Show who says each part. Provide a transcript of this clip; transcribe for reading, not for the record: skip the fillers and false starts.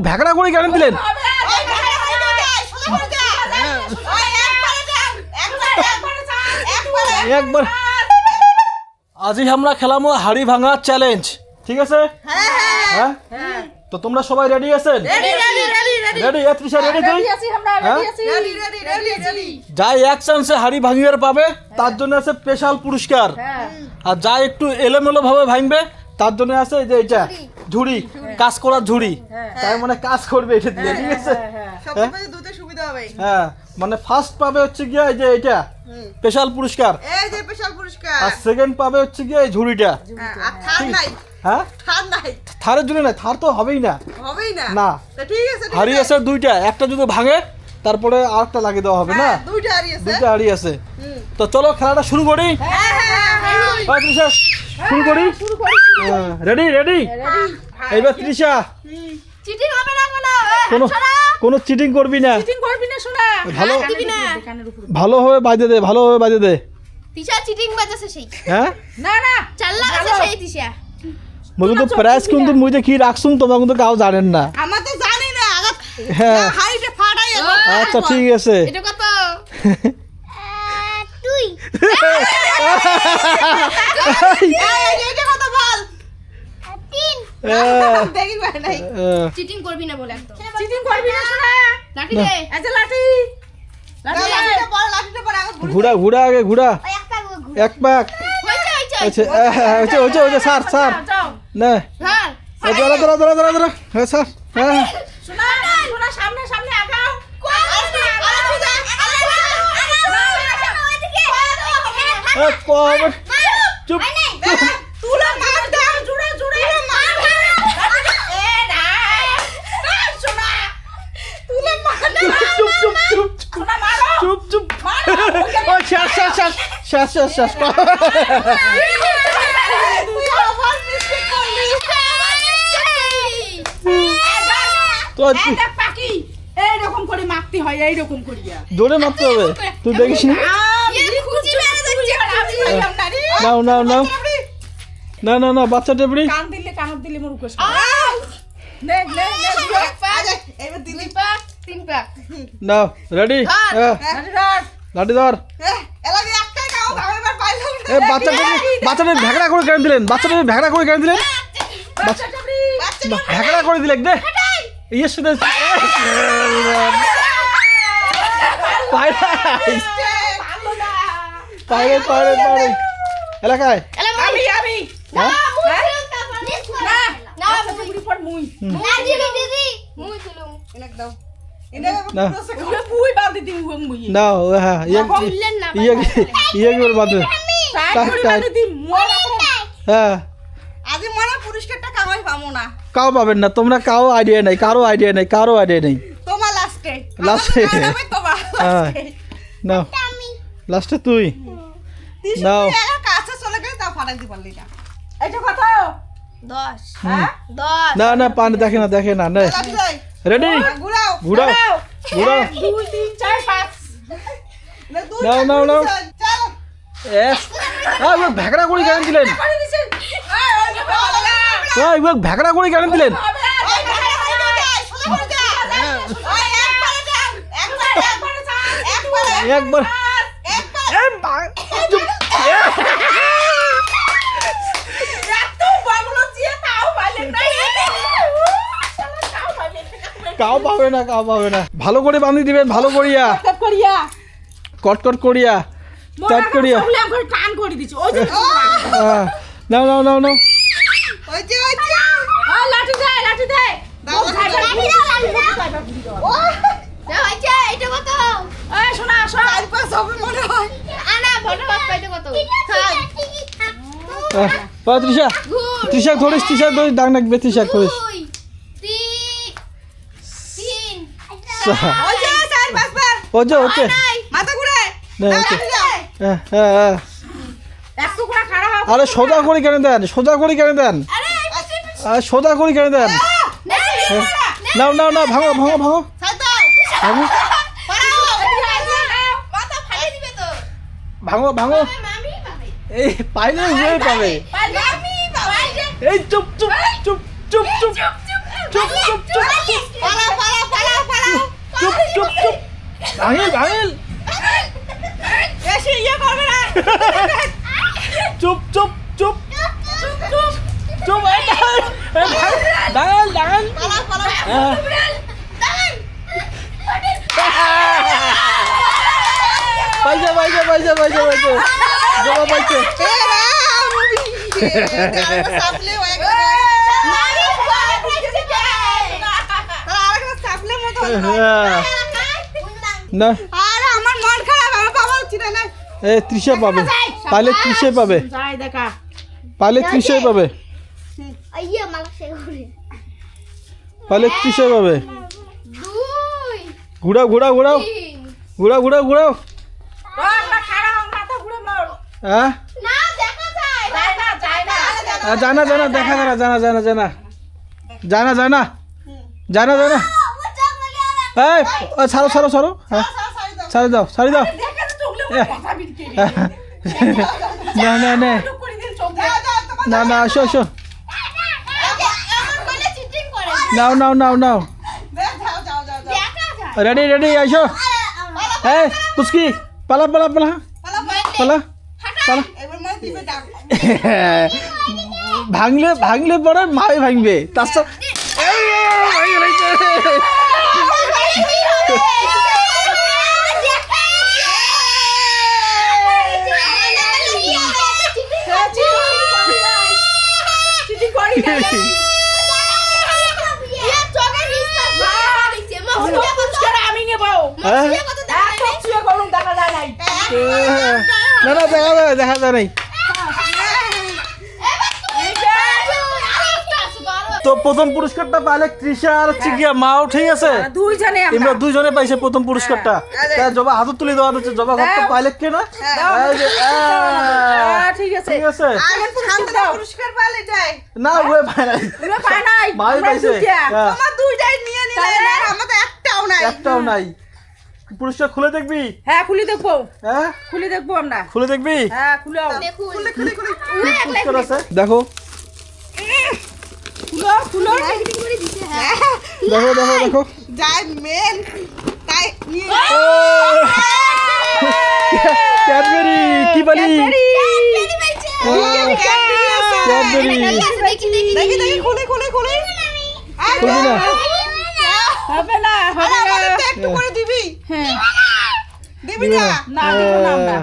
Speaker 1: ভেকড়া করে কেন দিলেন? একবার আজই আমরা খেলামো হাড়ি ভাঙা চ্যালেঞ্জ, ঠিক আছে? হ্যাঁ, তো তোমরা সবাই রেডি আছেন? রেডি? তৃষা রেডি? তুই? যাই এক চান্সে হাড়ি ভাঙিয়ে পাবে তার জন্য আছে স্পেশাল পুরস্কার, আর যা একটু এলোমেলো ভাবে ভাঙবে তার জন্য আছে যে এটা ঝুড়ি, কাজ করার ঝুড়ি, তাই মানে কাজ করবে এটা দিয়ে, ঠিক আছে? হ্যাঁ, মানে ফার্স্ট পাবে হচ্ছে গিয়ে এই যে এটা স্পেশাল পুরস্কার,
Speaker 2: এই যে স্পেশাল পুরস্কার,
Speaker 1: আর সেকেন্ড পাবে হচ্ছে গিয়ে এই ঝুড়িটা।
Speaker 2: আর থার নাই?
Speaker 1: হ্যাঁ,
Speaker 2: থার নাই।
Speaker 1: থারের জন্য না, থার তো হবেই না,
Speaker 2: হবেই না।
Speaker 1: না,
Speaker 2: ঠিক আছে।
Speaker 1: হাড়ি আছে দুইটা, একটা যদি ভাঙে তারপরে আরেকটা লাগিয়ে দেওয়া হবে না,
Speaker 2: দুইটা হাড়ি আছে।
Speaker 1: দুইটা হাড়ি আছে। তো চলো খেলাটা শুরু করি। তৃষা শুরু করি। রেডি? রেডি? এইবার তৃষা
Speaker 3: চিটিং হবে না
Speaker 1: কোনো চিটিং করবি না,
Speaker 3: চিটিং করবি না শোনা,
Speaker 1: ভালো
Speaker 3: দিবি না,
Speaker 1: ভালোভাবে বাজে দে, ভালোভাবে বাজে দে।
Speaker 3: তিশা চিটিং বাজাছে সেই,
Speaker 1: হ্যাঁ
Speaker 3: না চাল্লা আছে সেই তিশা।
Speaker 1: মুই তো প্রাইস কিন্তু মুই যে কি রাখছুম তোমরা কিন্তু কাউ জানেন না।
Speaker 2: আমরা তো জানি না।
Speaker 1: হ্যাঁ,
Speaker 2: হাড়িটা ফাটাই গেল।
Speaker 1: আচ্ছা ঠিক আছে।
Speaker 3: এটা কত? তুই
Speaker 2: এইটা কত বল?
Speaker 3: 3।
Speaker 2: দেখি ভাই নাই।
Speaker 3: চিটিং করবি না বলে একদম।
Speaker 2: চিটিং করবি না শোনা।
Speaker 3: লাঠি দে,
Speaker 2: আচ্ছা লাঠি। লাঠিটা পড়, লাঠিটা পড় আগে।
Speaker 1: ঘুরা ঘুরা আগে ঘুরা, এক পাক।
Speaker 3: হইছে
Speaker 1: আচ্ছা ওই স্যার স্যার না,
Speaker 3: ধর
Speaker 1: ধরা ধরা ধরা ধরা ধরা, হ্যাঁ স্যার, হ্যাঁ
Speaker 3: শোনা সামনে সামনে আগাও।
Speaker 1: চুপ
Speaker 2: তুলা মার দাও, জুড়ে জুড়ে মার। এ না শোনা, তুলা মার দাও।
Speaker 1: চুপ চুপ চুপ
Speaker 2: শোনা মারো।
Speaker 1: চুপ চুপ। ও শ্বাস শ্বাস শ্বাস শ্বাস শ্বাস শ্বাস।
Speaker 2: তুই আবার মিস্টেক করলি।
Speaker 1: তো
Speaker 2: এটা পাকি এইরকম করে মারতে হয়, এইরকম করিয়া।
Speaker 1: দৌড়ে মারতে হবে, তুই দেখিস না?
Speaker 3: খুঁজি মেরে দিচ্ছি
Speaker 2: আমি বললাম না রে।
Speaker 1: নাও নাও নাও, না না না, বাচ্চা টেপড়ি।
Speaker 2: কান দিলে কানত দিলে মোর উকেশ নে নে নে। এবার দিলি
Speaker 3: 3 পাক।
Speaker 1: নাও রেডি? হ্যাঁ,
Speaker 2: লাঠি ধর।
Speaker 1: লাঠি ধর।
Speaker 2: এলাকে একটাই খাও, এবার পাইলাম না।
Speaker 1: এ বাচ্চাটা ভেকড়া করে কেন দিলেন? বাচ্চাটা ভেকড়া করে কেন দিলেন?
Speaker 2: বাচ্চাটা
Speaker 1: ভেকড়া করে দিলেন দে ইয়ের সাথে পাইরে পাইরে পাইরে এলাকায়।
Speaker 2: আমি
Speaker 1: হ্যাঁ?
Speaker 3: না
Speaker 2: মুড়ি পড় মুই
Speaker 3: দিদি মুই তুলুম।
Speaker 2: এলাক দাও। এনে
Speaker 1: না।
Speaker 2: মুই বালতি দিম মুই।
Speaker 1: না হ্যাঁ
Speaker 3: বললেন না
Speaker 1: ইয়ে কি বাদ
Speaker 2: টাইট করে বালতি দিম মোর।
Speaker 1: হ্যাঁ,
Speaker 2: আজি মনে পুরস্কারটা কামাই পামু না।
Speaker 1: কাউ পাবেন না তোমরা, কাউ আইডিয়া নাই, কারো আইডিয়া নাই, কারো আইডিয়া নেই।
Speaker 2: তোমার লাস্টে
Speaker 1: লাস্টে।
Speaker 2: তোমার
Speaker 1: হ্যাঁ, নাও লাস্টে তুই নাও।
Speaker 2: কাছে চলে গেলে তাও ফাটাই দি পারলি না। এইটা কত?
Speaker 3: 10।
Speaker 2: হ্যাঁ
Speaker 3: 10।
Speaker 1: না না, পানি দেখে না দেখে না।
Speaker 2: লাঠি যাই।
Speaker 1: রেডি?
Speaker 2: ঘুরাও
Speaker 1: ঘুরাও ঘুরাও।
Speaker 2: 2 3 4 5
Speaker 1: নাও, নাও, নাও।
Speaker 2: চলো।
Speaker 1: ভেকড়া করে কেন দিলেন?
Speaker 2: করে দিছেন।
Speaker 1: ভেকড়া করে কেন দিলেন? একবার কাউ পাবে না, কাউ পাবে না। ভালো করে বাঁধি দিবেন, ভালো করিয়া, কটকট করিয়া, টাইট করিয়া।
Speaker 2: টান করে দিছি। ওই যে
Speaker 1: নাও নাও নাও নাও।
Speaker 2: ওই যে লাঠি দে, লাঠি দে।
Speaker 3: দাও হইছে এটা কত?
Speaker 2: এই শোনা আসো। 4 5 হবে মনে হয়।
Speaker 3: আনা বড় বাপ এটা কত?
Speaker 1: তৃষা তৃষা ধরিস, তৃষা ধরিস, ডাক ডাকবে, তৃষা ধরিস।
Speaker 3: 2 3
Speaker 2: ওই যে 4 5 বার।
Speaker 1: ওকে ওকে,
Speaker 2: মাথা ঘুরে।
Speaker 1: না ওকে।
Speaker 2: লাঠি দাও।
Speaker 1: হ্যাঁ হ্যাঁ,
Speaker 2: এক টুকরা খাড়া হবে।
Speaker 1: আরে সোজা করে কেন দেন? সোজা করে কেন দেন? আরে সোজা করে কেন দেন? নাও নাও নাও, ভাঙো ভাঙো ভাঙো
Speaker 2: ছাড় দাও।
Speaker 1: ভাঙো।
Speaker 2: পারাও।
Speaker 3: মাথা ফাটিয়ে দিবে তো।
Speaker 1: ভাঙো ভাঙো
Speaker 3: মামি পাবে
Speaker 1: এই পাইলে উভয় পাবে
Speaker 3: মামি পাবে
Speaker 1: এই চুপ চুপ চুপ চুপ চুপ চুপ চুপ চুপ
Speaker 2: পালাও পালাও পালাও পালাও
Speaker 1: চুপ চুপ চুপ ভাঙিল ভাঙিল
Speaker 2: বেশি ইয়ে করবে না
Speaker 1: চুপ চুপ চুপ চুপ এই ডাঙাল ডাঙাল
Speaker 2: পালাও পালাও
Speaker 1: পাইছে পাইছে পাইছে পাইছে পাইছে জমা পাইছে
Speaker 2: সাপলে হয়ে গেল সাপলে মতো
Speaker 1: না
Speaker 2: আরে আমার মন খারাপ আমার পাওয়া উচিত না
Speaker 1: এ তৃষা পাবে পাইলে তৃষাই পাবে
Speaker 2: যাই দেখা
Speaker 1: পাইলে তৃষাই পাবে
Speaker 3: আইয়া মালা সে ঘুরে
Speaker 1: পাইলে তৃষাই পাবে
Speaker 3: 2
Speaker 1: ঘুরাও ঘুরাও ঘুরাও
Speaker 3: 3
Speaker 1: ঘুরাও ঘুরাও ঘুরাও
Speaker 2: আমরা খারাপ মাথা ঘুরে মার
Speaker 1: হ্যাঁ
Speaker 3: না দেখা যায়
Speaker 1: জানা জানা দেখা জানা জানা জানা জানা জানা জানা জানা জানা এই ও ছাড়ো ছাড়ো ছাড়ো হ্যাঁ ছাড়ি দাও ছাড়ি দাও
Speaker 2: দেখে তো চোখলে কথা বিলকে
Speaker 1: না না না
Speaker 2: করে দিন চোখ দাও দাও তোমার
Speaker 1: না না আসো আসো
Speaker 3: আমার বলে চিটিং করে
Speaker 1: নাও নাও নাও নাও
Speaker 2: যাও যাও যাও
Speaker 3: দেখা যায়
Speaker 1: রেডি রেডি আসো এই পুচকি পালা পালা পালা পালা পালা
Speaker 2: এবার মানে দিবে ডাক
Speaker 1: ভাঙলে ভাঙলে পরে মাই ভাঙবে তার সাথে
Speaker 2: চিঠি করি না আমি নেব
Speaker 1: হ্যাঁ?
Speaker 2: সব চুয়ে করুন দেখা যায় নাই
Speaker 1: না না দেখা যায় দেখা যায় নাই তো প্রথম পুরস্কারটা পাইলে তৃষা আর হচ্ছে গিয়া মাও ঠিক আছে
Speaker 2: দুইজনে
Speaker 1: আমরা দুইজনে পাইছে প্রথম পুরস্কারটা তা জবা হাত তুলে দেওয়া হচ্ছে জবা ঘরটা পাইলে কে না এই যে,
Speaker 2: ঠিক আছে
Speaker 1: ঠিক আছে
Speaker 2: আগে পুরস্কার পুরস্কার পালে যাই
Speaker 1: না ওয়ে ভাই নাই
Speaker 2: ওরা পায় নাই
Speaker 1: মাই
Speaker 2: আমরা
Speaker 1: পাইছে
Speaker 2: দুইটা।
Speaker 1: হ্যাঁ,
Speaker 2: তোমার দুইটাই নিয়ে নিলে না আমাদের একটাও নাই
Speaker 1: একটাও নাই পুরস্কার খুলে দেখবি
Speaker 2: হ্যাঁ খুলে দেখবো
Speaker 1: হ্যাঁ
Speaker 2: খুলে দেখবো আমরা
Speaker 1: খুলে দেখবি
Speaker 2: হ্যাঁ খুলে
Speaker 3: খুলে
Speaker 1: কি পুরস্কার আছে দেখো
Speaker 2: খুলো খুলো
Speaker 1: দেখো দেখো দেখো
Speaker 2: যাই মেন তাই নিয়ে
Speaker 1: ক্যাডবেরি কি বলি ক্যাডবেরি
Speaker 2: দেখি দেখি খুলে খুলে খুলে
Speaker 1: খুলবি না
Speaker 2: হবে না হবে না একটু করে দিবি
Speaker 1: হ্যাঁ
Speaker 2: দিবি
Speaker 1: দিবি
Speaker 2: না
Speaker 1: না
Speaker 2: না দিব না আমরা